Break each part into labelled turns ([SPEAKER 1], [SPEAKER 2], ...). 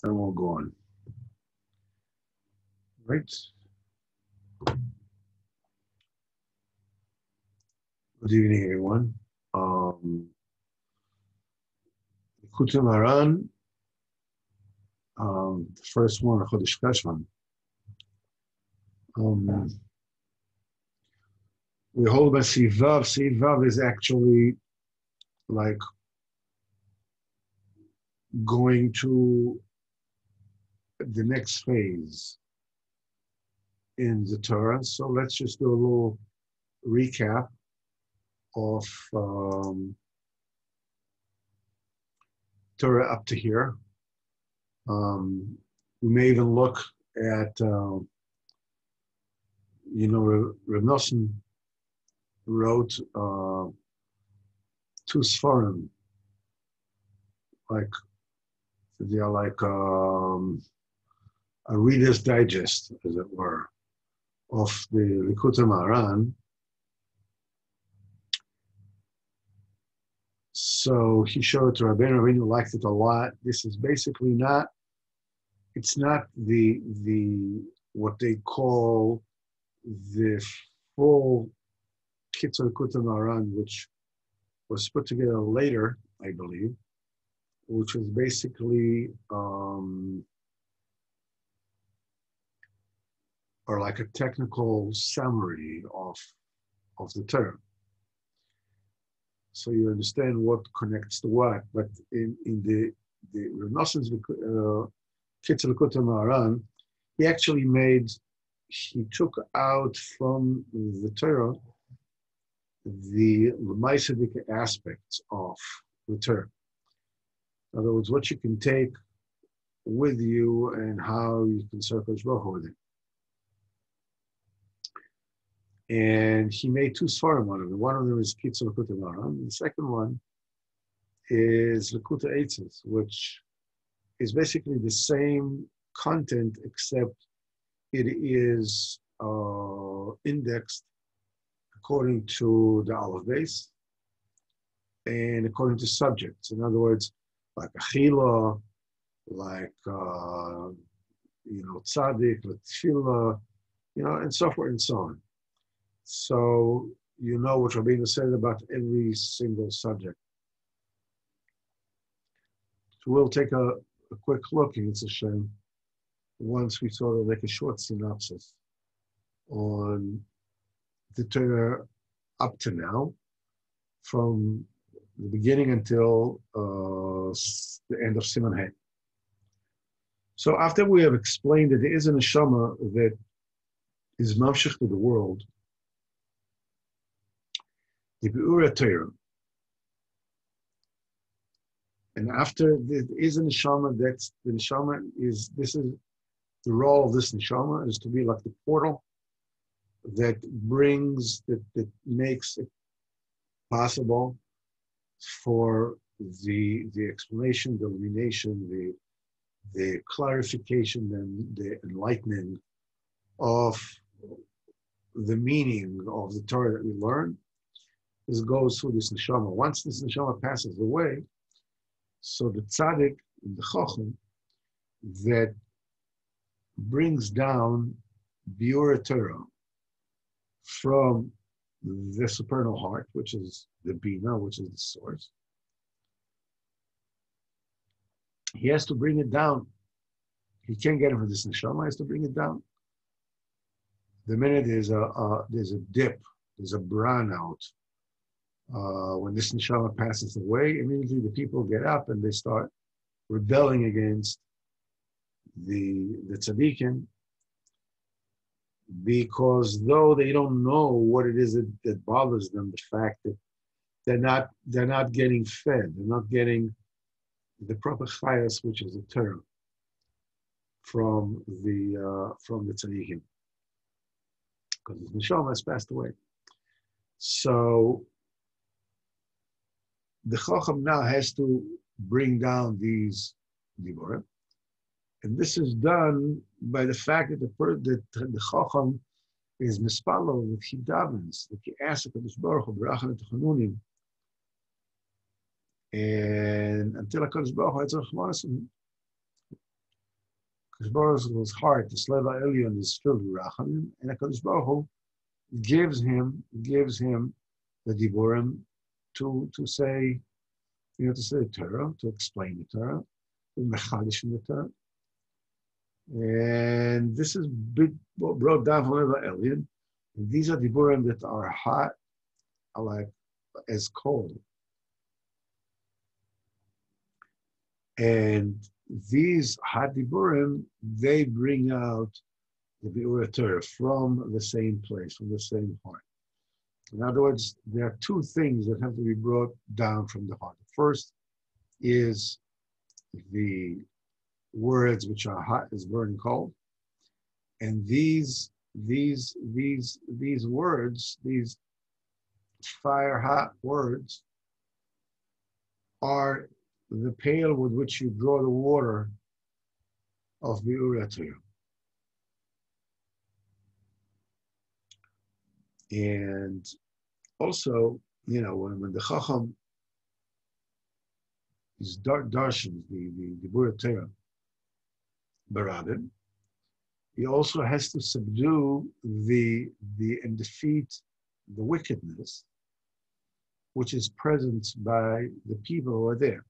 [SPEAKER 1] and we'll go on. Right? Good evening, everyone. Likutey Moharan, the first one, Chodesh Kashvan. We hold by Sivav. Sivav is actually like going to the next phase in the Torah. So let's just do a little recap of Torah up to here. We may even look at, Rav Nosson wrote two Sfarim, like they are like a Reader's Digest, as it were, of the Likutey Moharan. So he showed it to Rabbeinu. Rabbeinu liked it a lot. This is basically not, it's not the what they call the full Kitzur Likutey Moharan, which was put together later, I believe, which was basically or like a technical summary of the Torah. So you understand what connects to what. But in the Rav Nosson's Kitzur Likutey Moharan, he took out from the Torah the Lemaisadik aspects of the Torah. In other words, what you can take with you and how you can serve Hakadosh Baruch Hu with it. And he made two Sfarim out of it. One of them is Kitzur Likutey Moharan. The second one is Likutey Eitzos, which is basically the same content, except it is indexed according to the Aleph base and according to subjects. In other words, like Achila, like Tzaddik, like Tefillah, and so forth and so on. So you know what Rabbeinu said about every single subject. So we'll take a quick look, and it's a shame, once we sort of make a short synopsis on the Torah up to now, from the beginning until the end of Siman Hey. So after we have explained that there is a neshama that is mamshich to the world, the Be'ura Torah, and after there is a neshama, this is the role of this neshama, is to be like the portal that makes it possible for the explanation, the illumination, the clarification, and the enlightening of the meaning of the Torah that we learn. This goes through this neshama. Once this neshama passes away, so the tzaddik, the chacham, that brings down Biur Torah from the supernal heart, which is the Bina, which is the source, he has to bring it down. He can't get it from this neshama. He has to bring it down. The minute there's a dip, there's a brownout. When this neshama passes away, immediately the people get up and they start rebelling against the tzaddikim, because though they don't know what it is that bothers them, the fact that they're not getting fed, they're not getting the proper chayas, which is the Torah, from the tzaddikim, because the neshama has passed away. So the chacham now has to bring down these diborim, and this is done by the fact that the chacham is mispalo, that he davens, that he asks HaKadosh Baruch Hu b'racham v'tachanunim, and until HaKadosh Baruch Hu Hakadosh Baruch Hu's heart, the Sleva Elyon, is filled with Rachamim, and Hakadosh Baruch Hu gives him the Diburim to say, to say the Torah, to explain the Torah, to mechadish in the Torah. And this is brought down from Sleva Elyon. These are Diburim that are hot, are like as cold. And these hot Diburim, they bring out the Bi'ur Torah from the same place, from the same heart. In other words, there are two things that have to be brought down from the heart. The first is the words which are hot as burning coal, and these words, these fire hot words, are the pail with which you draw the water of Bi'ur Torah. And also, when the Chacham is darshan, the Bi'ur Torah, Barabim, he also has to subdue and defeat the wickedness which is present by the people who are there.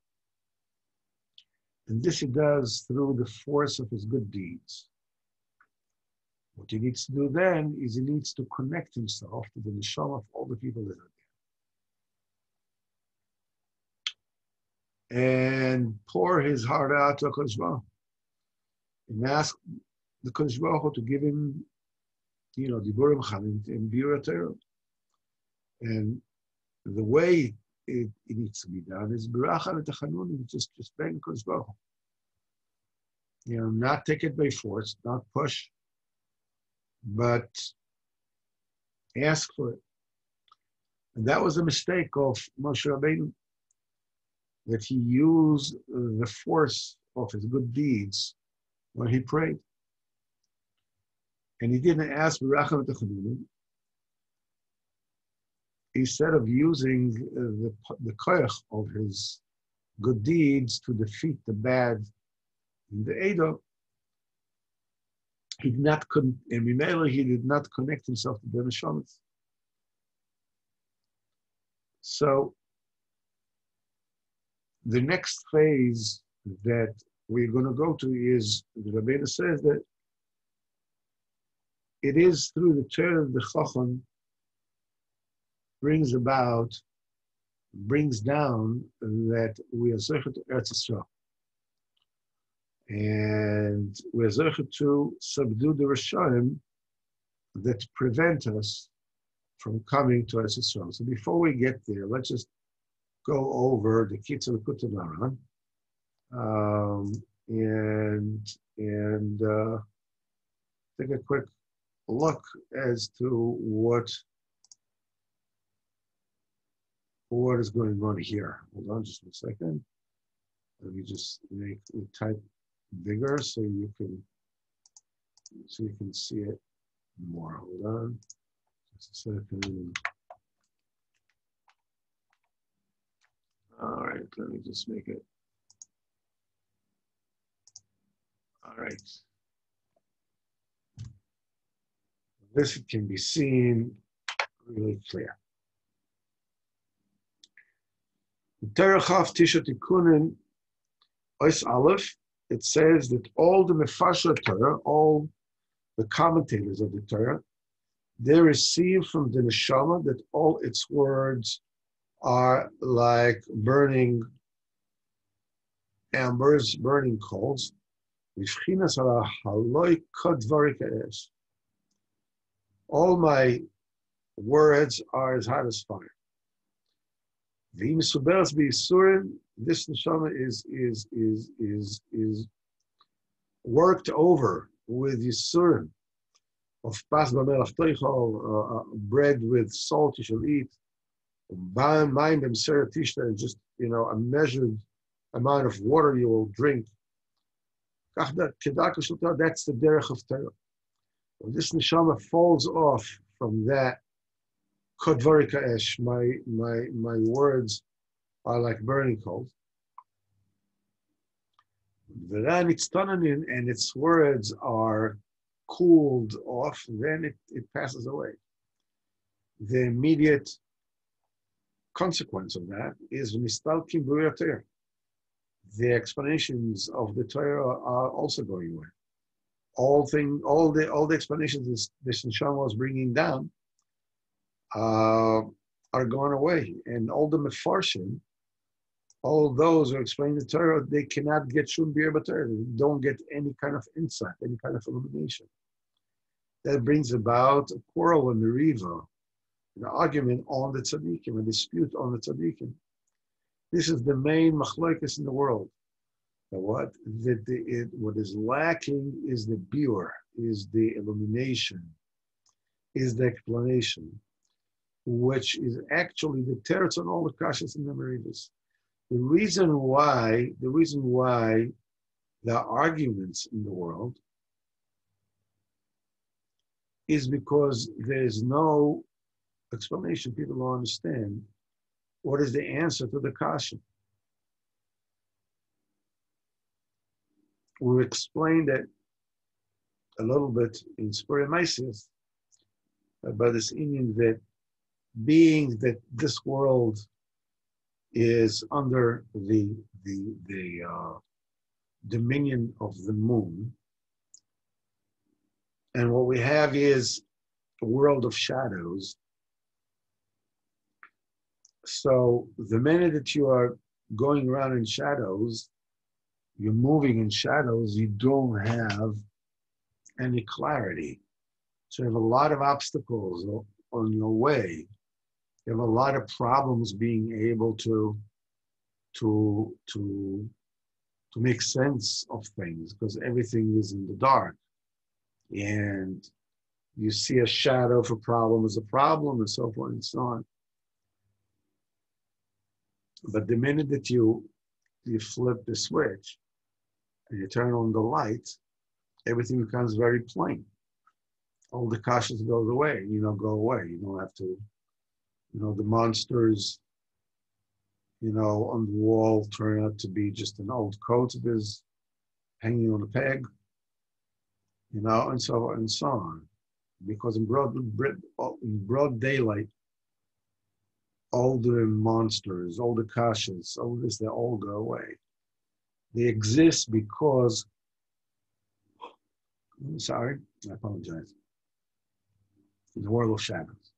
[SPEAKER 1] And this he does through the force of his good deeds. What he needs to do then is he needs to connect himself to the neshama of all the people that are there. And pour his heart out to HaKadosh Baruch Hu. And ask the HaKadosh Baruch Hu to give him, Diburim Chalim and Bi'ur Torah. And the way it needs to be done is B'racha v'tachanun, just beg HaKadosh Baruch Hu. Not take it by force, not push, but ask for it. And that was a mistake of Moshe Rabbeinu, that he used the force of his good deeds when he prayed. And he didn't ask B'racha v'tachanun. Instead of using the koyach of his good deeds to defeat the bad in the Edo, he did not connect himself to the neshamas. So the next phase that we're going to go to is, the Rabbeinu says that it is through the Torah of the Chacham brings down that we are zeichet to Eretz Yisroel. And we are zeichet to subdue the Rishonim that prevent us from coming to Eretz Yisroel. So before we get there, let's just go over the Kitzur Likutey Moharan and take a quick look as to what is going on here. Hold on just 1 second. Let me just make the type bigger so you can see it more. Hold on just a second. All right, let me just make it. All right. This can be seen really clear. Torah Chaf Tisha Tikunin Ois Aleph, it says that all the Mefasher Torah, all the commentators of the Torah, they receive from the neshama that all its words are like burning embers, burning coals. All my words are as hot as fire. This neshama is worked over with yisurim of pas b'melach toichol, bread with salt you shall eat, and just a measured amount of water you will drink. That's the derech of Torah. When this neshama falls off from that, kodvarika esh, my words are like burning coals. V'ran itztananin, and its words are cooled off, then it passes away. The immediate consequence of that is nistalkim b'Torah. The explanations of the Torah are also going away. All the explanations this neshama was bringing down are gone away, and all the mefarshim, all those who explain the Torah, they cannot get shum bir b'Torah. They don't get any kind of insight, any kind of illumination. That brings about a quarrel and meriva, an argument on the tzaddikim, a dispute on the tzaddikim. This is the main machlokes in the world. What is lacking is the biur, is the illumination, is the explanation, which is actually the teretz on all the kashas and the merivas. The reason why there are arguments in the world is because there is no explanation. People don't understand what is the answer to the kasha. We explained it a little bit in Spurei Maisis about this Indian that being that this world is under the dominion of the moon, and what we have is a world of shadows. So the minute that you are going around in shadows, you're moving in shadows, you don't have any clarity. So you have a lot of obstacles on your way. You have a lot of problems being able to make sense of things because everything is in the dark. And you see a shadow of a problem as a problem and so forth and so on. But the minute that you flip the switch and you turn on the light, everything becomes very plain. All the kashas go away. Go away. You don't have to, the monsters, on the wall turn out to be just an old coat that is hanging on a peg, and so on and so on. Because in broad daylight, all the monsters, all the kashas, all this, they all go away. They exist because, I'm sorry, I apologize, in the world of shadows.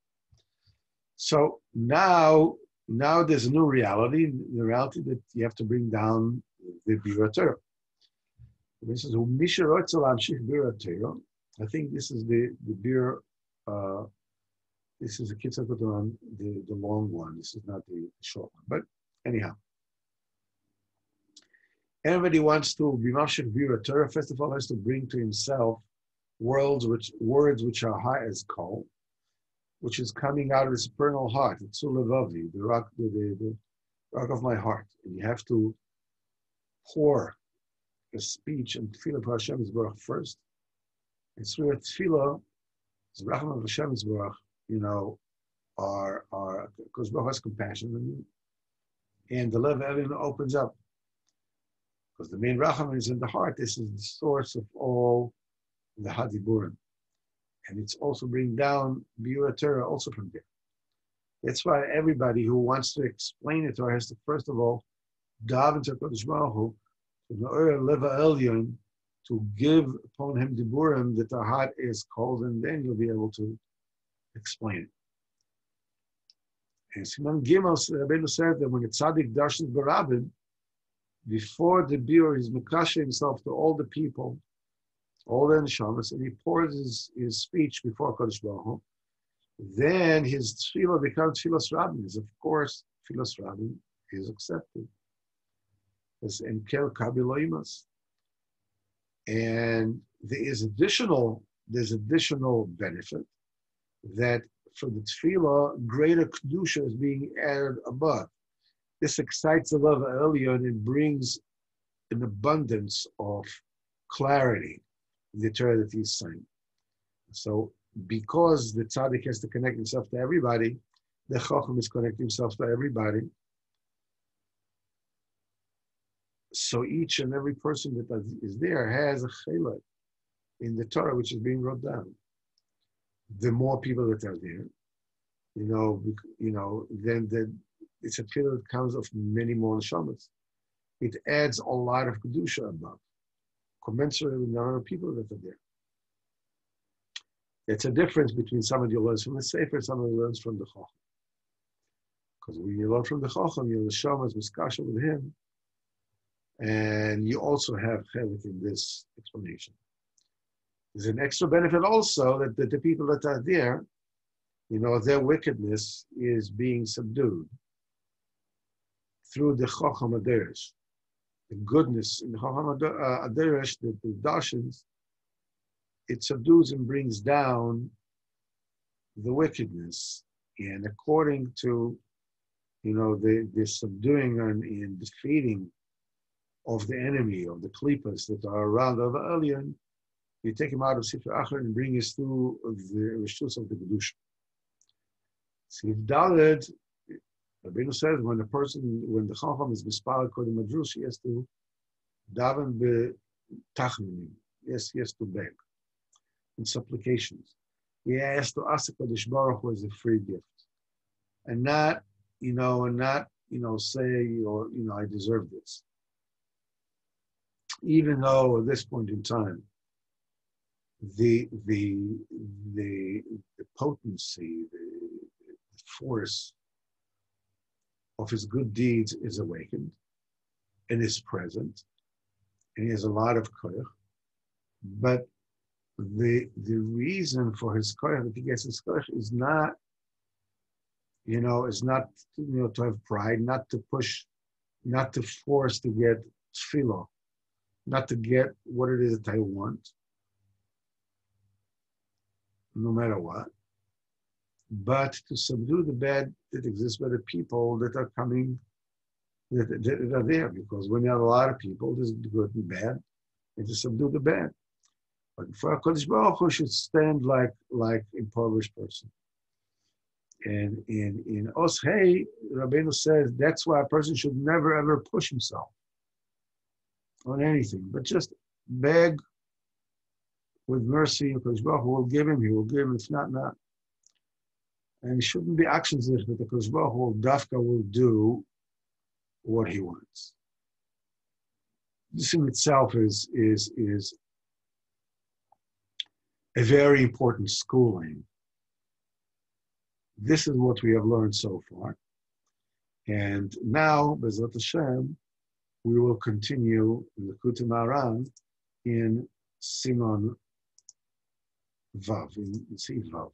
[SPEAKER 1] So now there's a new reality, the reality that you have to bring down the Bira Torah. This is I think this is the Bir, this is a Kitzah on the long one. This is not the short one. But anyhow, everybody wants to be Mashik Bira Torah. First of all, has to bring to himself words which are high as coal, which is coming out of the supernal heart. It's Sulevavi, the rock of my heart. And you have to pour a speech and tefillah for Hashem Yisborach first. And through that tefillah, Zracham of Hashem Yisborach, are because Baruch has compassion on you. And the Lev Elyon opens up. Because the main Racham is in the heart. This is the source of all the Hadiburim. And it's also bring down Biur Torah also from there. That's why everybody who wants to explain it Torah has to first of all daven to HaKadosh Baruch Hu, to give upon him diburim that the heart is cold, and then you'll be able to explain it. And Siman Gimel, Rabbeinu said that when a tzaddik darshans barabim, before the biur, he's mekasher himself to all the people, all the neshamas, and he pours his speech before HaKadosh Baruch Hu. Then his tefillah becomes tefillas rabbin. Of course, tefillas rabbin is accepted. As enkel kabiloimas. And there's additional benefit that for the tefillah, greater kedusha is being added above. This excites the love of Elyon and it brings an abundance of clarity in the Torah that he's saying. So, because the tzaddik has to connect himself to everybody, the chacham is connecting himself to everybody. So each and every person that is there has a chilek in the Torah, which is being wrote down. The more people that are there, then it's a tefillah that comes of many more neshamas. It adds a lot of kedusha above, commensurate with the number of people that are there. It's a difference between somebody who learns from the Sefer, somebody who learns from the Chacham. Because when you learn from the Chacham, your neshama is miskasha with him, and you also have chelik in this explanation. There's an extra benefit also that the people that are there, their wickedness is being subdued through the Chacham Aderesh. The goodness in the Chacham Aderesh, the Darshans, it subdues and brings down the wickedness. And according to, the subduing and defeating of the enemy, of the klipas that are around the alien, you take him out of Sifra Achar and bring us through the Rishus of the Kedusha. Sif Daled, Rabbeinu says, when the Chacham is Bispal Kodim Madrus, he has to daven betachminim. Yes, he has to beg in supplications. He has to ask HaKadosh Baruch Hu as a free gift. And not, say, I deserve this. Even though at this point in time, the potency, the force of his good deeds is awakened and is present, and he has a lot of koyach. But the reason for his koyach, that he gets his koyach, is not, to have pride, not to push, not to force to get tefillah, not to get what it is that I want, no matter what, but to subdue the bad that exists by the people that are coming, that are there. Because when you have a lot of people, there's good and bad, and to subdue the bad. But for HaKadosh Baruch Hu should stand like impoverished person. And in Oshei, Rabbeinu says that's why a person should never ever push himself on anything, but just beg with mercy. HaKadosh Baruch Hu will give him, he will give him, if not, not. And it shouldn't be actions that the HaKadosh Baruch Hu Dafka will do what he wants. This in itself is a very important schooling. This is what we have learned so far. And now, B'ezrat Hashem, we will continue in the Likutey Moharan in Simon Vav, in Siv Vav.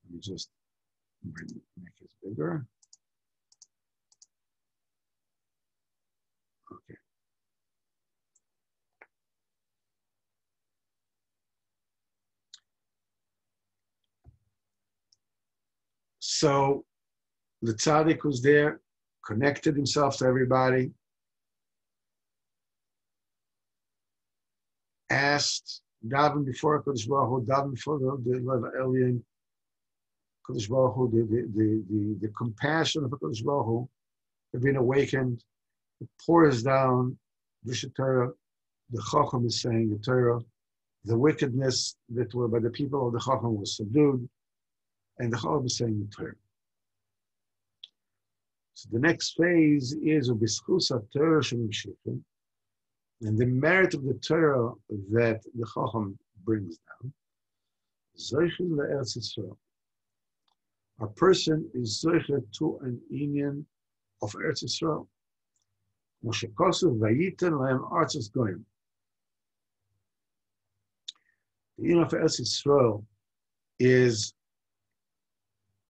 [SPEAKER 1] Let me just make it bigger. Okay. So the tzaddik was there, connected himself to everybody, asked, daven before HaKadosh Baruch Hu, daven before the Lev Elyon, HaKadosh Baruch Hu, the compassion of HaKadosh Baruch Hu had been awakened. It pours down the Torah. The Chacham is saying the Torah. The wickedness that were by the people of the Chacham was subdued, and the Chacham is saying the Torah. So the next phase is Ubischus HaTorah Shemimshichem, and the merit of the Torah that the Chacham brings down. Zochel le'Eretz Yisroel. A person is zochel to an inyan of Eretz Yisroel. Moshe Kosev Vayiten Lahem Artzos Goyim. The inyan of Eretz Yisroel is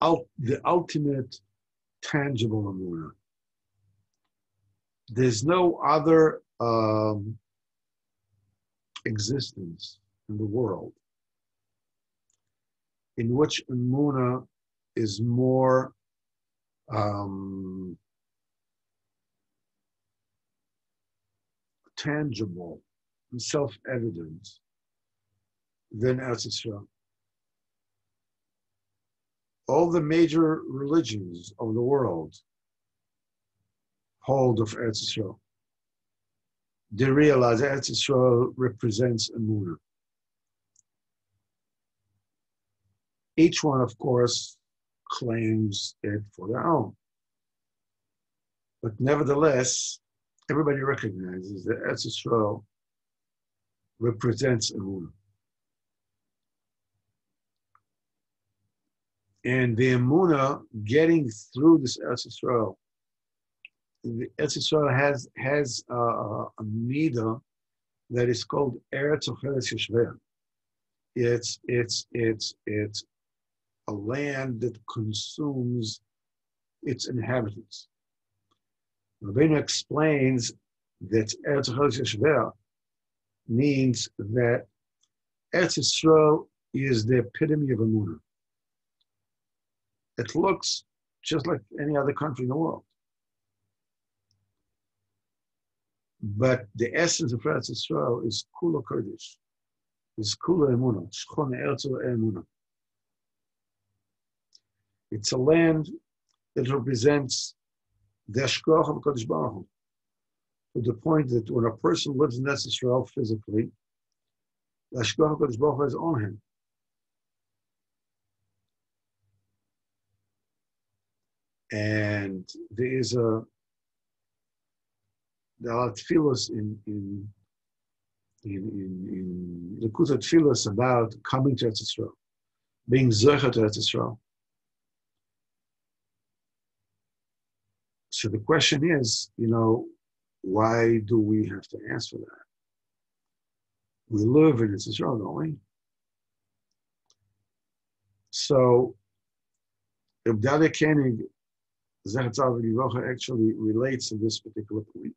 [SPEAKER 1] the ultimate tangible emunah. There's no other existence in the world in which emunah is more tangible and self-evident than Eretz Yisroel. All the major religions of the world hold of Eretz Yisroel. They realize Eretz Yisroel represents Emunah. Each one, of course, claims it for their own. But nevertheless, everybody recognizes that Eretz Yisroel represents Emunah. And the Emunah getting through this Eretz Yisroel, the Eretz Yisroel has a midah that is called Eretz Yisroel. It's a land that consumes its inhabitants. Rabbeinu explains that Eretz Yisroel means that Eretz Yisroel is the epitome of Emunah. It looks just like any other country in the world. But the essence of Eretz Yisroel is Kula Kurdish, is Kula Emunah, Shchon Eretz Emunah. It's a land that represents the Hashgacha of Kodesh Baruch Hu, to the point that when a person lives in Eretz Yisroel physically, the Hashgacha of Kodesh Baruch Hu is on him. And there are tefillos in Likutey Moharan about coming to Eretz Yisroel, being zocher to Eretz Yisroel. So the question is, why do we have to answer that? We live in Eretz Yisroel, don't we? So, Abdallah Koenig, Zecher Tzaddik Livrocha, actually relates to this particular point.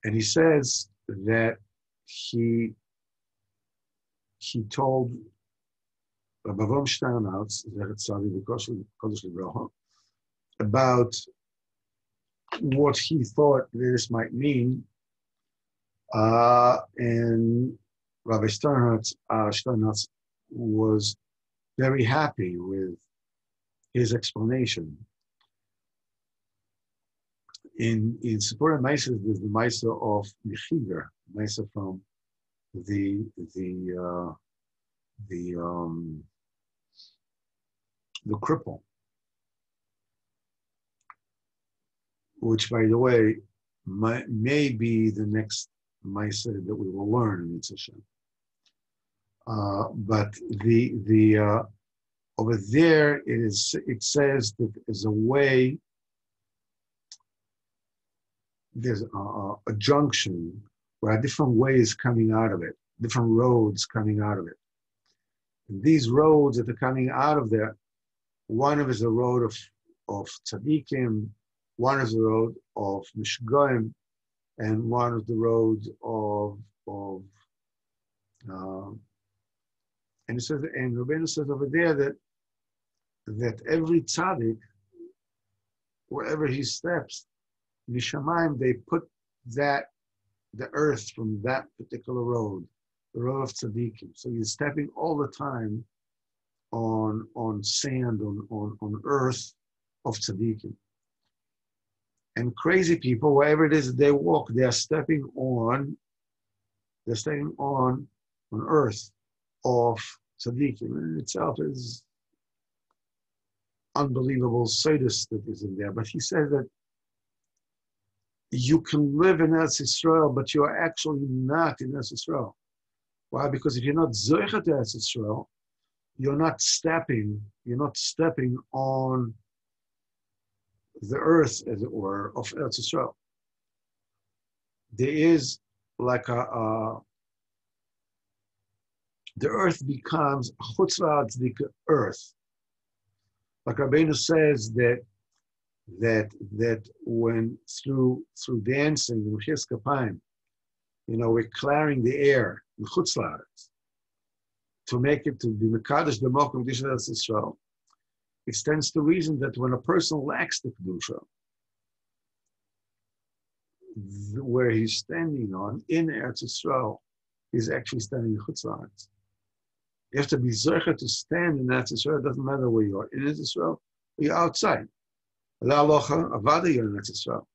[SPEAKER 1] And he says that he told Rabbi Avram Steinhaus, Zecher Tzaddik Livrocha, about what he thought this might mean. And Rabbi Steinhaus was very happy with his explanation. In Sipurei Meiser, there's the Meiser of Mechiger, Meiser from the cripple, which, by the way, may be the next Meiser that we will learn in Mitzvah Shem. But the over there it says that there's a way, there's a junction where different ways coming out of it, different roads coming out of it. And these roads that are coming out of there, one of is a road of tzaddikim, one is the road of mishgoim, and one is the road of and it says, and Rabbeinu says over there that every tzaddik, wherever he steps, Mishamayim, they put the earth from that particular road, the road of tzaddikim. So you're stepping all the time on sand, on earth of tzaddikim. And crazy people, wherever it is they walk, they're stepping on earth of tzaddikim. In itself is unbelievable sadist that is in there. But he says that you can live in Eretz Yisroel, but you are actually not in Eretz Yisroel. Why? Because if you're not zocher to Eretz Yisroel, you're not stepping on the earth, as it were, of Eretz Yisroel. There is like the earth becomes chutz la'atzdika earth. Like Rabbeinu says that when through dancing in Mechis Kapayim, we're clearing the air in chutz la'aretz to make it to be mekadosh b'mokum kedusha Eretz Yisrael. It stands to reason that when a person lacks the kedusha, where he's standing on in Eretz Yisrael, he's actually standing in chutz la'aretz. You have to be zocher to stand in Eretz Yisrael. It doesn't matter where you are, in Eretz Yisrael or you're outside. The halacha, avada, you're in Eretz Yisrael.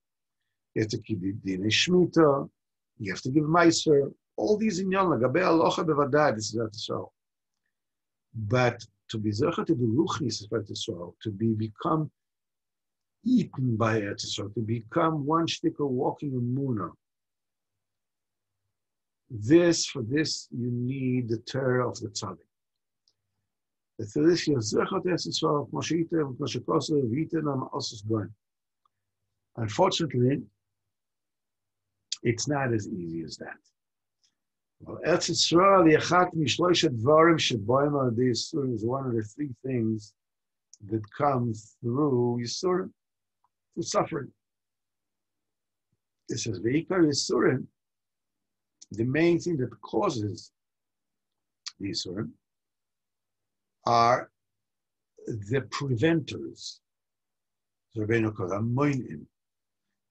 [SPEAKER 1] You have to keep the dinei shmita. You have to give meiser. All these in Yom Lagabe halacha bevadai. This is Eretz Yisrael. But to be zecher to the ruchnis of Eretz Yisrael, to become eaten by Eretz Yisrael, to become one shtickle walking emunah. For this, you need the Torah of the tzaddik. For this, you're zecher to Eretz Yisrael, Moshe Itev, Moshe Kosev, Vitenam, Osus Goin. Unfortunately, it's not as easy as that. Well, Eretz Yisrael, Yachat Mishloisha Dvarim Sheboim Adei Yisurim is one of the three things that come through Yisurim, through suffering. It says, Ve'ikar Yisurim, the main thing that causes the Yisurim are the preventers. Rabbeinu calls them moinim.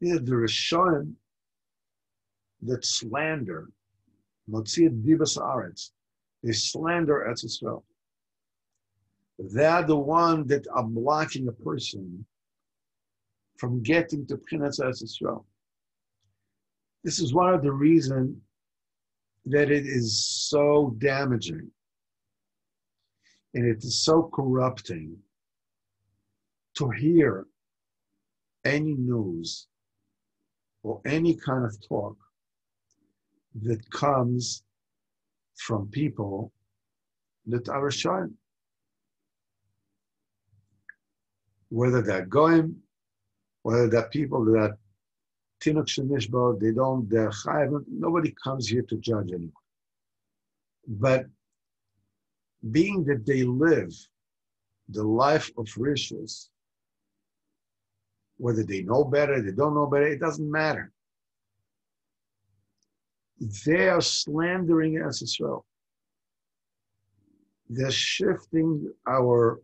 [SPEAKER 1] These are the Rishonim that slander, Motziyat Dibas Aretz. They slander Eretz Yisrael. They're the one that are blocking a person from getting to P'chinas Eretz Yisrael. This is one of the reasons that it is so damaging and it is so corrupting to hear any news or any kind of talk that comes from people that are Rishayim. Whether they're Goyim, whether they're people that Tinuk Shenishbo, they're Chayav, nobody comes here to judge anyone. But being that they live the life of rishus, whether they know better, they don't know better, it doesn't matter. They are slandering Eretz Yisrael. They're shifting our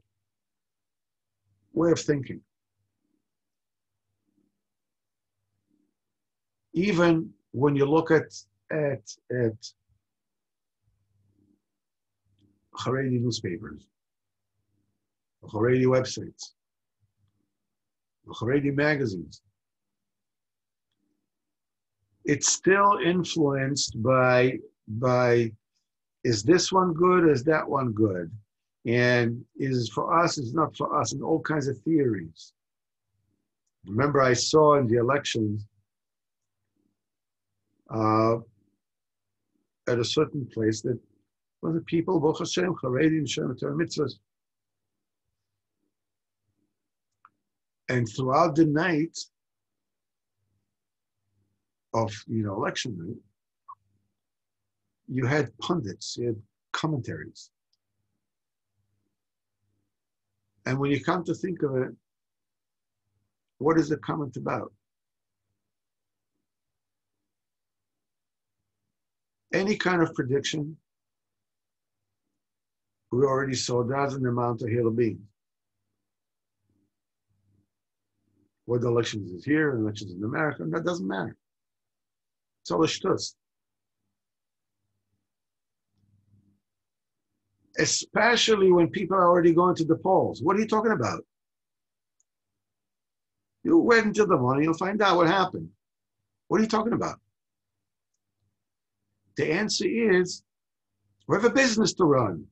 [SPEAKER 1] way of thinking. Even when you look at Haredi newspapers, Haredi websites, Haredi magazines, it's still influenced by is this one good, is that one good? And is for us, is not for us, and all kinds of theories. Remember, I saw in the elections at a certain place that the people, Baruch Hashem, Charedim, Shem, Torah mitzvahs. And throughout the night of election night, you had pundits, you had commentaries. And when you come to think of it, what is the comment about? Any kind of prediction, we already saw doesn't amount to Hila being. Whether elections is here, elections in America, that doesn't matter. It's all a shtus. Especially when people are already going to the polls. What are you talking about? You wait until the morning, you'll find out what happened. What are you talking about? The answer is, we have a business to run.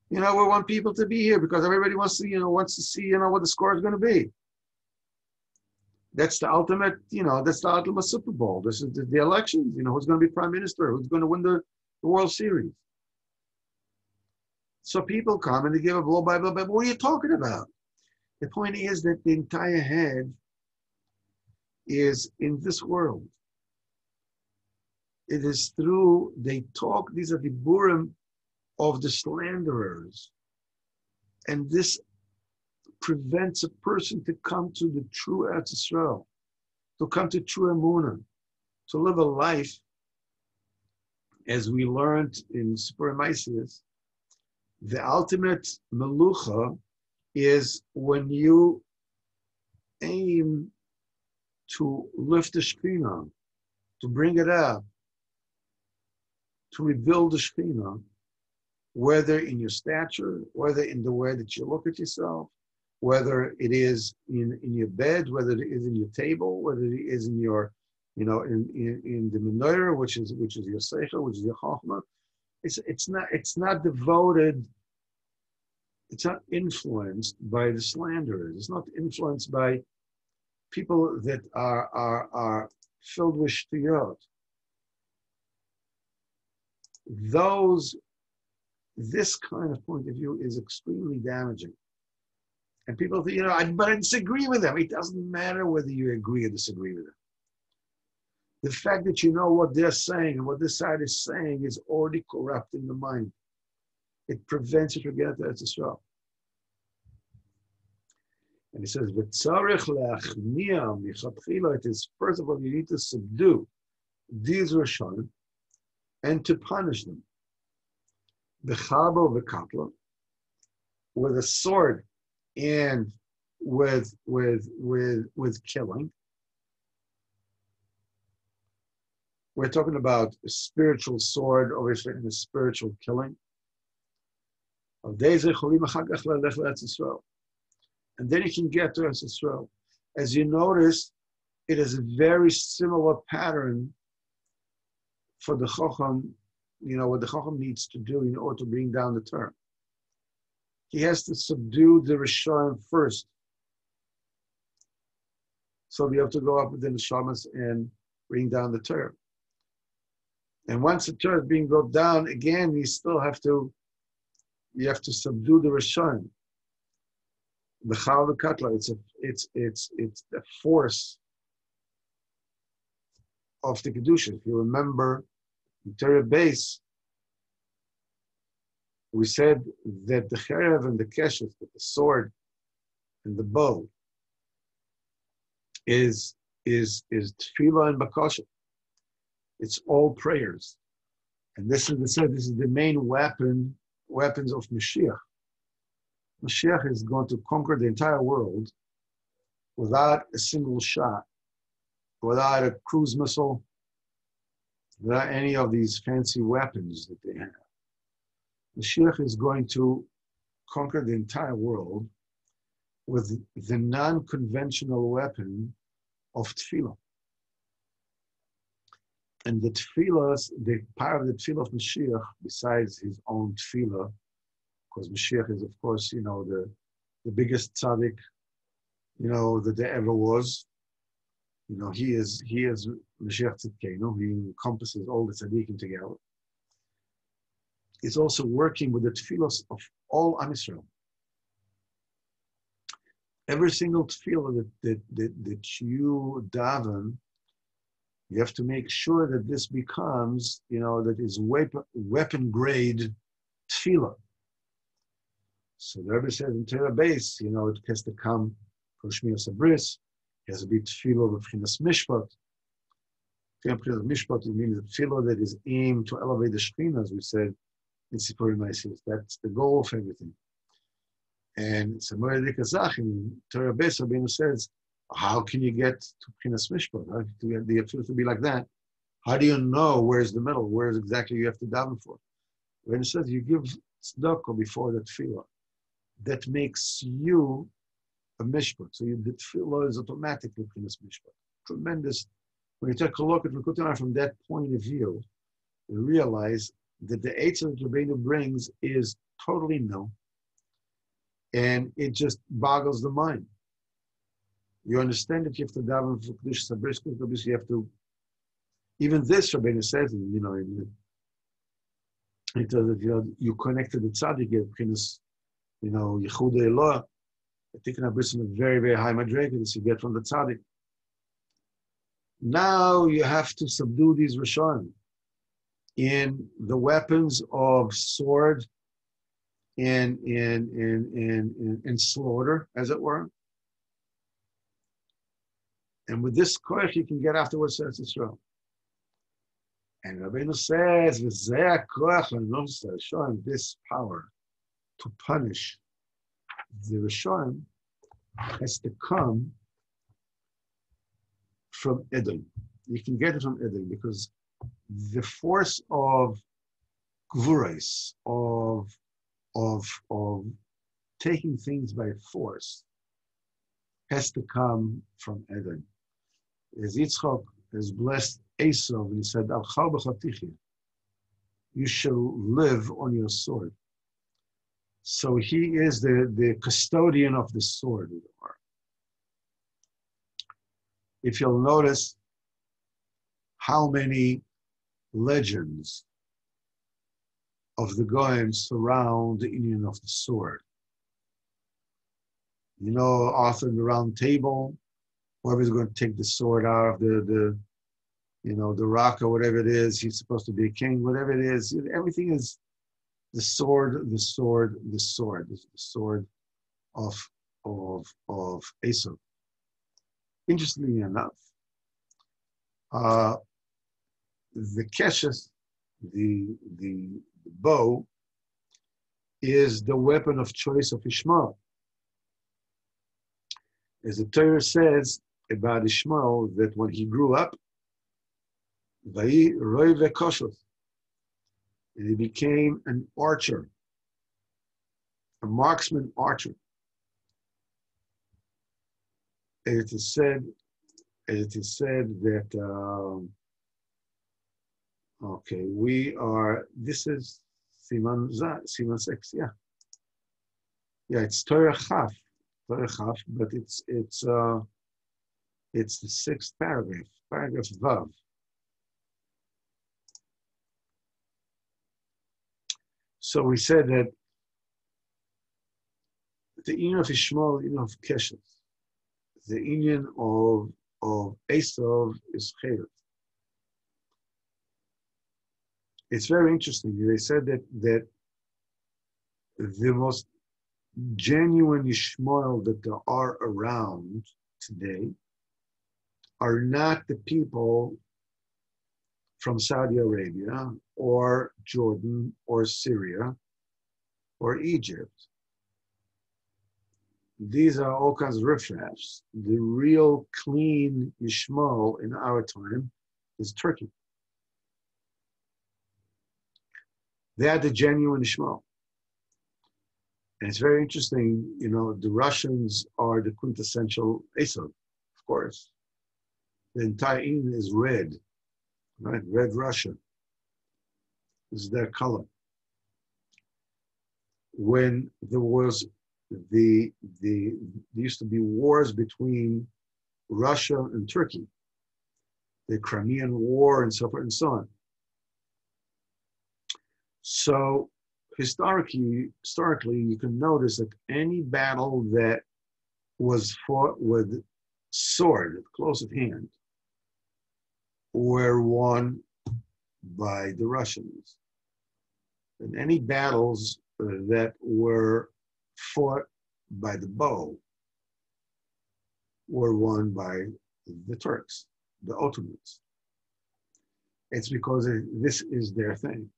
[SPEAKER 1] We want people to be here because everybody wants to see, what the score is going to be. That's the ultimate, that's the ultimate Super Bowl. This is the elections, who's going to be prime minister, who's going to win the World Series. So people come and they give a blow by blow. But what are you talking about? The point is that the entire head is in this world. It is through, they talk, these are the burim of the slanderers. And this prevents a person to come to the true Eretz Yisrael, to come to true Emunah, to live a life, as we learned in Sipurei Maisis. The ultimate melucha is when you aim to lift the Shekhinah, to bring it up, to rebuild the Shekhinah, whether in your stature, whether in the way that you look at yourself, whether it is in your bed, whether it is in your table, whether it is in your, in the menorah, which is your seichel, which is your chachma. It's not devoted. It's not influenced by the slanderers. It's not influenced by people that are filled with shtuyot. This kind of point of view is extremely damaging. And people think, but I disagree with them. It doesn't matter whether you agree or disagree with them. The fact that you know what they're saying and what this side is saying is already corrupting the mind. It prevents you from getting to Eretz Yisroel. And he says, it is, first of all, you need to subdue these Rishonim and to punish them. B'chabo v'katla, with a sword and with killing. We're talking about a spiritual sword, obviously, and a spiritual killing. And then you can get to Eretz Yisroel. As you notice, it is a very similar pattern for the Chacham, what the Chacham needs to do in order to bring down the Torah. He has to subdue the Rishonim first. So we have to go up within the Shamas and bring down the Torah. And once the Torah is being brought down, again, you have to subdue the Rishonim. The Chal v'Katla, it's the force of the Kedusha. If you remember, in Torah base, we said that the Cherev and the Keshet, that the sword and the bow, is Tefillah and Bakasha. It's all prayers. And this is the main weapons of Mashiach. Mashiach is going to conquer the entire world without a single shot, without a cruise missile, without any of these fancy weapons that they have. Mashiach is going to conquer the entire world with the non-conventional weapon of tefillah. And the power of the tefillah of Mashiach, besides his own tefillah, because Mashiach is, of course, the biggest tzaddik, that there ever was. He is Mashiach Tzidkenu. He encompasses all the tzaddikim together. He's also working with the tefillos of all Am Yisrael. Every single tefillah that you daven, you have to make sure that this becomes, that is weapon grade tefillah. So the Rebbe says in Torah base, it has to come for Shmiyas Abris. It has to be tefillah of B'chinas Mishpat. B'chinas Mishpat, it means a tefillah that is aimed to elevate the Shekhinah, as we said in Sipur Maisis. That's the goal of everything. And Samuel Dikazach in Torah base, Rabbeinu says, how can you get to B'chinas Mishpat? How do you get the tefillah to be like that? How do you know where's the middle? Where's exactly you have to daven for? Rabbeinu says, you give tzedakah before the tefillah. That makes you a mishpat. So the tefillah is automatically B'chinas Mishpat. Tremendous. When you take a look at Likutey Moharan from that point of view, you realize that the eitzah that Rabbeinu brings is totally new, and it just boggles the mind. You understand that you have to daven for Kedushas Habris, you have to. Even this Rabbeinu says, it does that you connect to the tzaddik, you B'chinas, Yechudei Eloah. I think in a very, very high madrega that you get from the tzaddik. Now you have to subdue these Rishonim in the weapons of sword and slaughter, as it were. And with this koach, you can get afterwards to Eretz Yisroel. And Rabbeinu says, "V'zeh koach l'noseh," showing this power to punish the Rishonim has to come from Edom. You can get it from Edom because the force of gvurais, of taking things by force, has to come from Eden. As Yitzchak has blessed Esau, and he said, Al chal b'chatichi, you shall live on your sword. So he is the custodian of the sword. If you'll notice how many legends of the Goyim surround the Indian of the sword. You know, Arthur in the Round Table, whoever's going to take the sword out of the rock or whatever it is, he's supposed to be a king, whatever it is, everything is the sword, the sword, the sword, the sword of Esau. Interestingly enough, the keshes, the bow, is the weapon of choice of Ishmael. As the Torah says about Ishmael, that when he grew up, and he became an archer, a marksman archer. It is said that, this is Siman 6, yeah. Yeah, it's Torah Chaf, but it's the 6th paragraph Vav. So we said that the union of Ishmael, the union of Keshes, the union of Esau is Chayret. It's very interesting. They said that the most genuine Ishmael that there are around today are not the people from Saudi Arabia or Jordan or Syria or Egypt. These are all kinds of riffraffs. The real clean Ishmael in our time is Turkey. They are the genuine Ishmael. And it's very interesting, the Russians are the quintessential Esau, of course. The entire Indian is red, right? Red Russia. This is their color. When there was there used to be wars between Russia and Turkey, the Crimean War and so forth and so on. So historically, you can notice that any battle that was fought with sword close at hand were won by the Russians. And any battles that were fought by the bow were won by the Turks, the Ottomans. It's because this is their thing.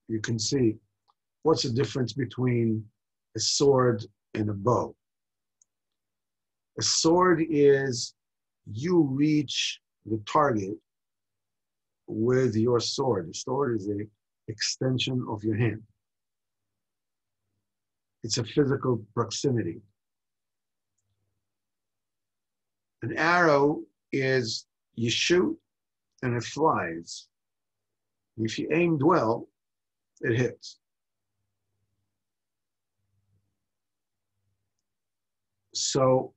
[SPEAKER 1] You can see what's the difference between a sword and a bow. A sword is you reach the target with your sword. The sword is an extension of your hand. It's a physical proximity. An arrow is you shoot and it flies. If you aimed well, it hits. So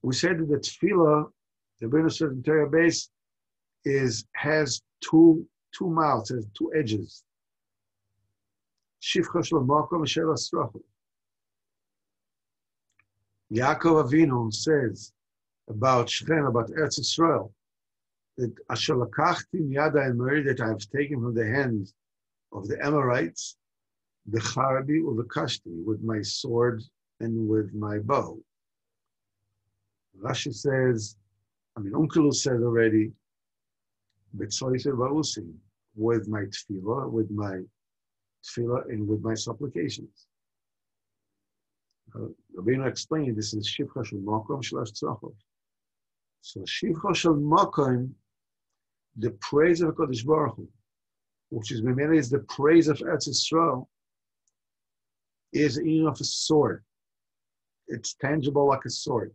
[SPEAKER 1] we said that the tefillah, the Bnei certain Torah base, has two mouths, has two edges. Shivcha shel makom shel asrachim. Yaakov Avinu says about Shechem, about Eretz Yisroel, that Asher lakachti miyad ha'emori, that I have taken from the hands of the Amorites, the Charabi or the Kashti, with my sword and with my bow. Rashi says, Onkelos said already, Betzoyser va'usim, with my tefillah and with my supplications. Rabbeinu explained this is Shivcha shel makom shel tzachov. So Shivcha shel makom, the praise of HaKadosh Baruch Hu, which is the praise of Eretz Yisroel, is in of a sword. It's tangible like a sword.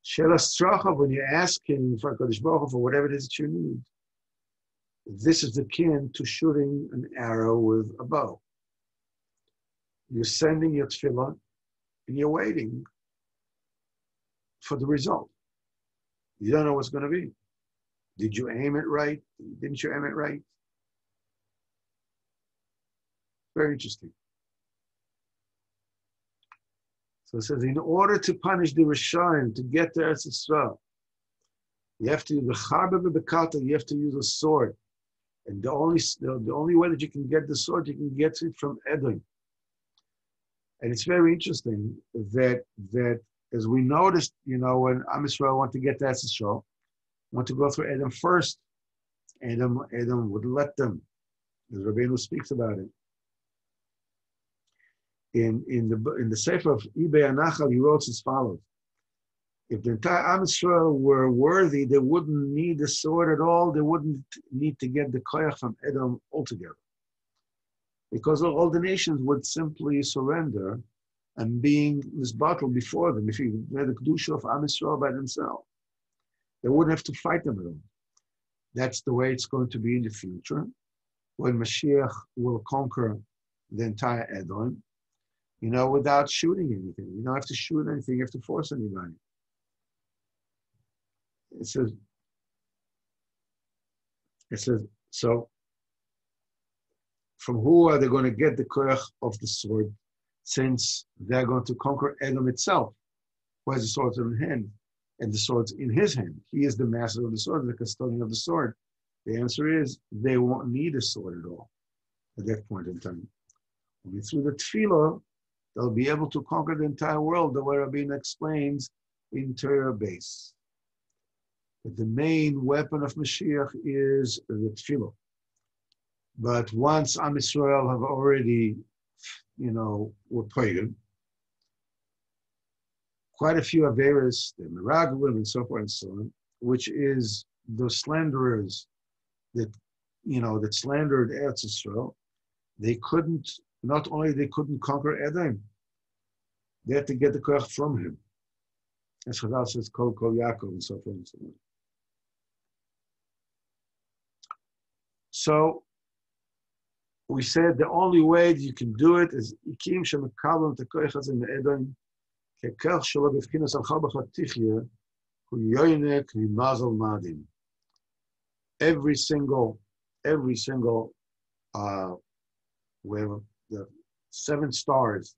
[SPEAKER 1] Shelas Tzrachav, when you're asking for Kadosh Baruch Hu for whatever it is that you need, this is akin to shooting an arrow with a bow. You're sending your tefillah and you're waiting for the result. You don't know what's going to be. Did you aim it right? Didn't you aim it right? Very interesting. So it says, in order to punish the Rishayim, to get to Eretz Yisroel, you have to use the charba b'bekata, you have to use a sword. And the only way that you can get the sword, you can get it from Edom. And it's very interesting that as we noticed, when Am Yisrael wanted to get to Eretz Yisroel, want to go through Edom first. Edom would let them, as Rabbeinu speaks about it. In the Sefer of Ibei Anachal, he wrote as follows: if the entire Am Yisrael were worthy, they wouldn't need the sword at all. They wouldn't need to get the koyach from Edom altogether, because all the nations would simply surrender and being this battle before them. If you had the kedusha of Am Yisrael by themselves, they wouldn't have to fight them at all. That's the way it's going to be in the future, when Mashiach will conquer the entire Edom, without shooting anything. You don't have to shoot anything, you have to force anybody. It says, so from who are they going to get the koyach of the sword, since they're going to conquer Edom itself? Who has the sword in his hand? And the sword's in his hand. He is the master of the sword, the custodian of the sword. The answer is, they won't need a sword at all at that point in time. Only through the tefillah, they'll be able to conquer the entire world, the way Rabbeinu explains in Torah base. But the main weapon of Mashiach is the tefillah. But once Am Yisrael have already, were pagan, quite a few Averis, the Meraglim and so forth and so on, which is the slanderers that slandered Eretz Yisroel, not only they couldn't conquer Edom, they had to get the koyach from him. As Chazal says, Kol Yaakov and so forth and so on. So we said the only way that you can do it is Ikim Shemakalim Tekoyachas in the Edom Kekach Shelo B'Fkinas Alcha B'Chatichya Hu Yoinek V'Mazal Madim. Every single where the 7 stars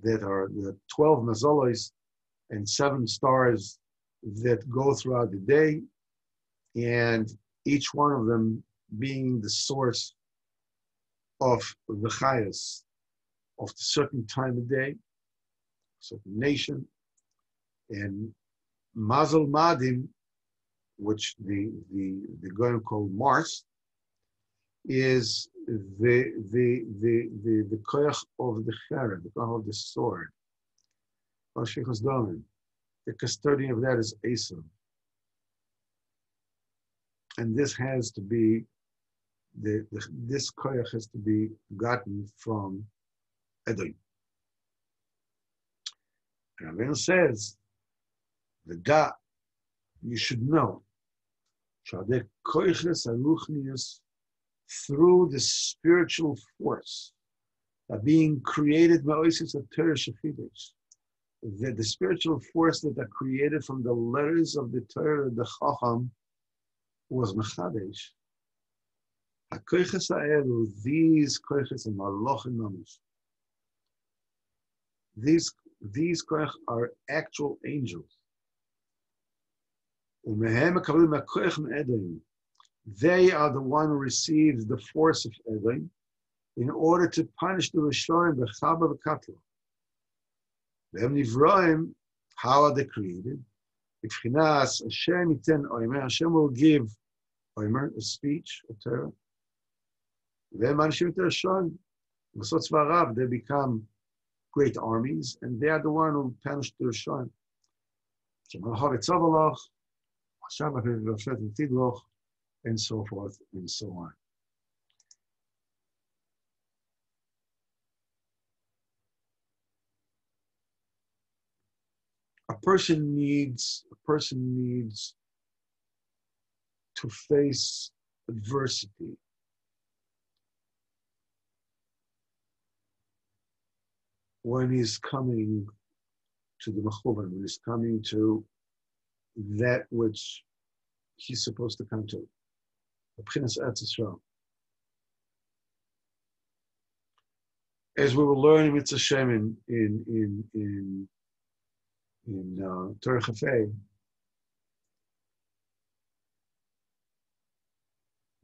[SPEAKER 1] that are the 12 mazolos and 7 stars that go throughout the day, and each one of them being the source of the chayas of a certain time of day, certain nation, and Mazel Madim, which the Goyim call Mars, is the koyach of the cherem, the koyach of the sword. The custodian of that is Esav. And this has to be, this koyach has to be gotten from Edom. And Rabbeinu says, you should know, through the spiritual force that being created by Oasis of Torah Shechidesh, that the spiritual force that are created from the letters of the Torah, the Chacham, was Mechadesh. HaKoiches ha'elu, these koiches are Malachim Mamish. These koich are actual angels. Umehem mekablim ha'koich me'edom. They are the one who receives the force of Edom in order to punish the Rishonim, the Chaba v'Katla. V'hem nivroim, how are they created? B'fchinas Hashem yiten oimer, Hashem will give oimer, a speech, a Torah. V'hem anishim et Rishonim, v'sot tzvarav, they become great armies, and they are the one who punish the Rishonim. Shemalach v'tzavalach, Hashem v'fet v'tidloch, and so forth and so on. person needs to face adversity. When he's coming to the Mechuvan, when he's coming to that which he's supposed to come to, the B'chinas Eretz Yisroel. As we were learning with Hashem in Torah Chafei,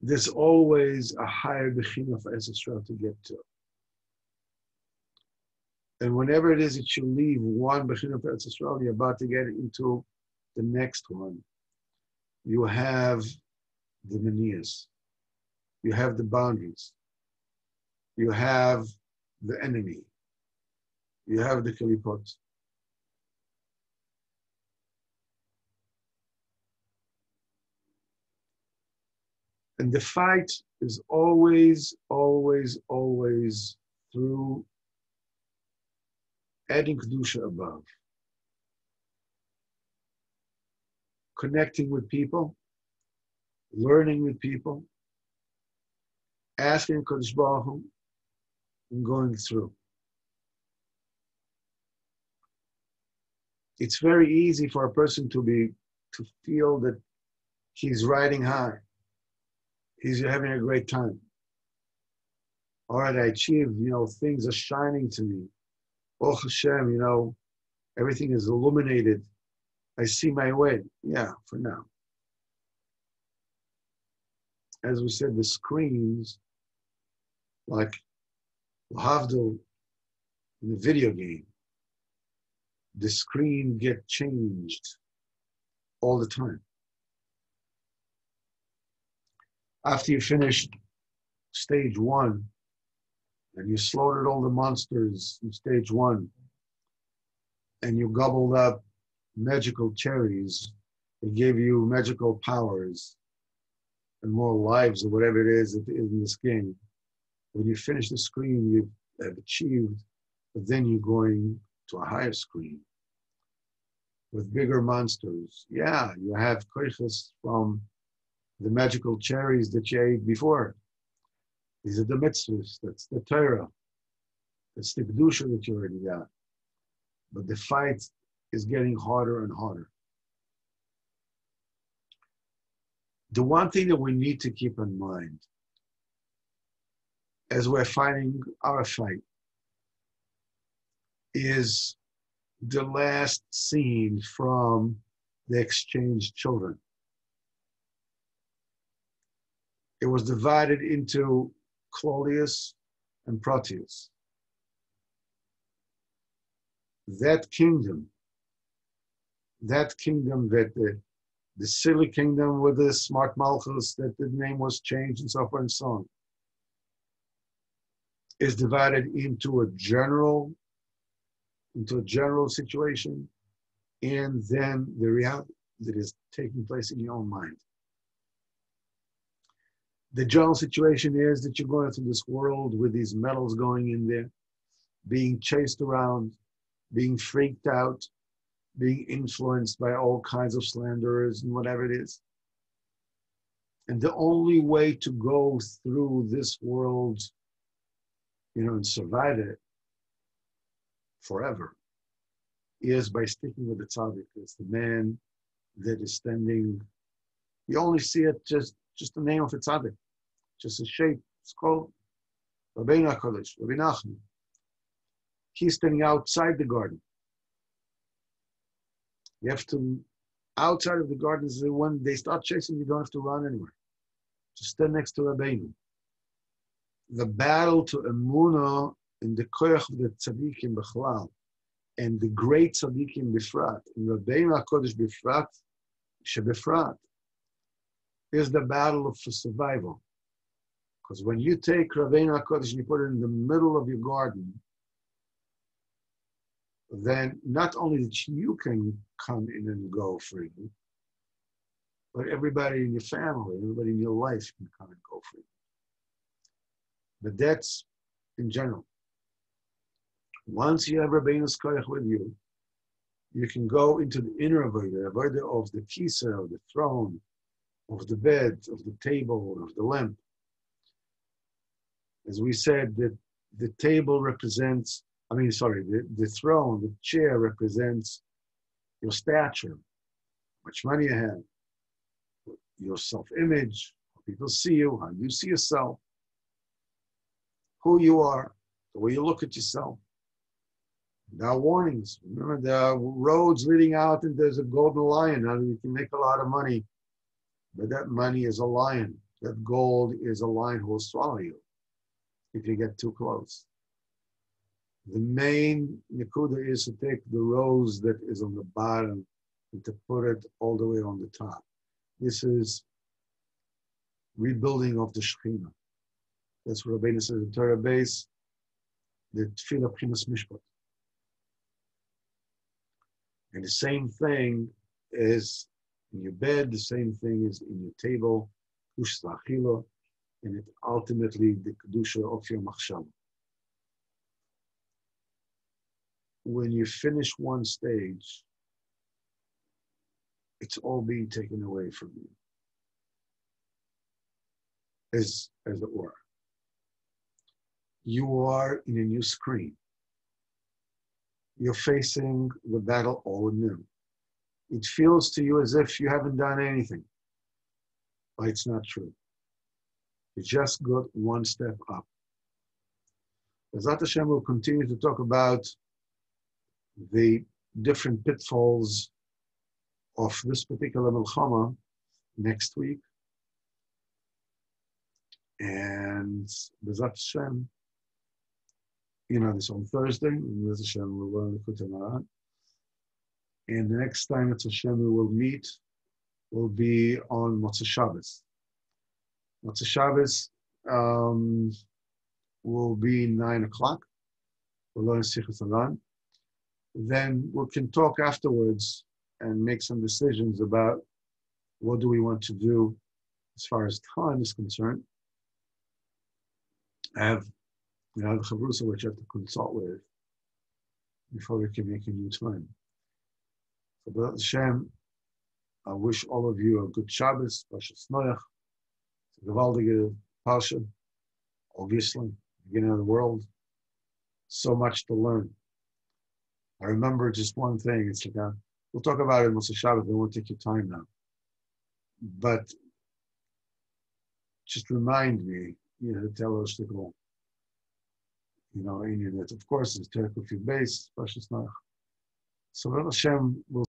[SPEAKER 1] there's always a higher B'china for Eretz Yisroel to get to. And whenever it is that you leave one B'china for Eretz Yisrael, you're about to get into the next one. You have the manias. You have the boundaries. You have the enemy. You have the kalipot. And the fight is always, always, always through adding kedusha above, connecting with people, learning with people, asking Kadosh Baruch Hu, and going through. It's very easy for a person to feel that he's riding high, he's having a great time. All right, I achieved, things are shining to me. Oh Hashem, everything is illuminated. I see my way. Yeah, for now. As we said, the screens, like Havdil in the video game, the screen get changed all the time. After you finished stage 1, and you slaughtered all the monsters in stage 1, and you gobbled up magical cherries, they gave you magical powers and more lives or whatever it is in this game. When you finish the screen, you have achieved, but then you're going to a higher screen with bigger monsters. Yeah, you have koiches from the magical cherries that you ate before. These are the mitzvahs, that's the Torah, that's the kedusha that you already got. But the fight is getting harder and harder. The one thing that we need to keep in mind as we're fighting our fight is the last scene from the exchanged children. It was divided into Claudius and Proteus. That kingdom that the silly kingdom with the smart malchus, that the name was changed and so forth and so on, is divided into a general situation, and then the reality that is taking place in your own mind. The general situation is that you're going through this world with these metals going in there, being chased around, being freaked out, being influenced by all kinds of slanderers and whatever it is. And the only way to go through this world, and survive it forever, is by sticking with the tzaddik. It's the man that is standing. You only see it just the name of a tzaddik, just a shape. It's called Rabbeinu HaKadosh, Rabbi Nachman. He's standing outside the garden. You have to, outside of the garden, is when they start chasing, you don't have to run anywhere. Just stand next to Rabbeinu. The battle to Emunah in the koyach of the tzaddikim b'chalal, and the great tzaddikim b'frat, and Rabbeinu HaKadosh b'frat, sheb'frat, is the battle for survival. Because when you take Rabbeinu HaKadosh and you put it in the middle of your garden, then not only that you can come in and go freely, but everybody in your family, everybody in your life can come and go freely. But that's in general. Once you have Rabbeinu's koyach with you, You can go into the inner avodah of the kisa, of the throne, of the bed, of the table, of the lamp. As we said, that the table represents, the throne, the chair represents your stature, how much money you have, your self-image, how people see you, how you see yourself, who you are, the way you look at yourself. There are warnings. Remember, there are roads leading out, and there's a golden lion. Now you can make a lot of money, but that money is a lion. That gold is a lion who will swallow you if you get too close. The main nikuda is to take the rose that is on the bottom and to put it all the way on the top. This is rebuilding of the Shekhinah. That's what Rabbeinu says in Torah base, the Tefillah B'chinas Mishpat. And the same thing is in your bed, the same thing is in your table, Kushas Achila, and it ultimately the Kedusha of your Machshava. When you finish one stage, it's all being taken away from you, as it were. You are in a new screen. You're facing the battle all anew. It feels to you as if you haven't done anything, but it's not true. You just got one step up. Bezat Hashem will continue to talk about the different pitfalls of this particular milchama next week. And Bezat Hashem, this on Thursday, and Bezat Hashem will learn Likutey Moharan. And the next time Bezat Hashem we will meet will be on Motzei Shabbos. Motzei Shabbos will be 9 o'clock. We'll learn Sichas Aran. Then we can talk afterwards and make some decisions about what do we want to do as far as time is concerned. I have the Chavrusa which I have to consult with before we can make a new time. So, B'ezrat Hashem, I wish all of you a good Shabbos, Parshas Noach. It's a gewaldige Parsha, obviously, beginning of the world. So much to learn. I remember just one thing. It's like, we'll talk about it in Motzei Shabbos, but it won't take your time now. But just remind me, to tell us to go. That of course is Terek of your base, Parshas Noach. So Hashem will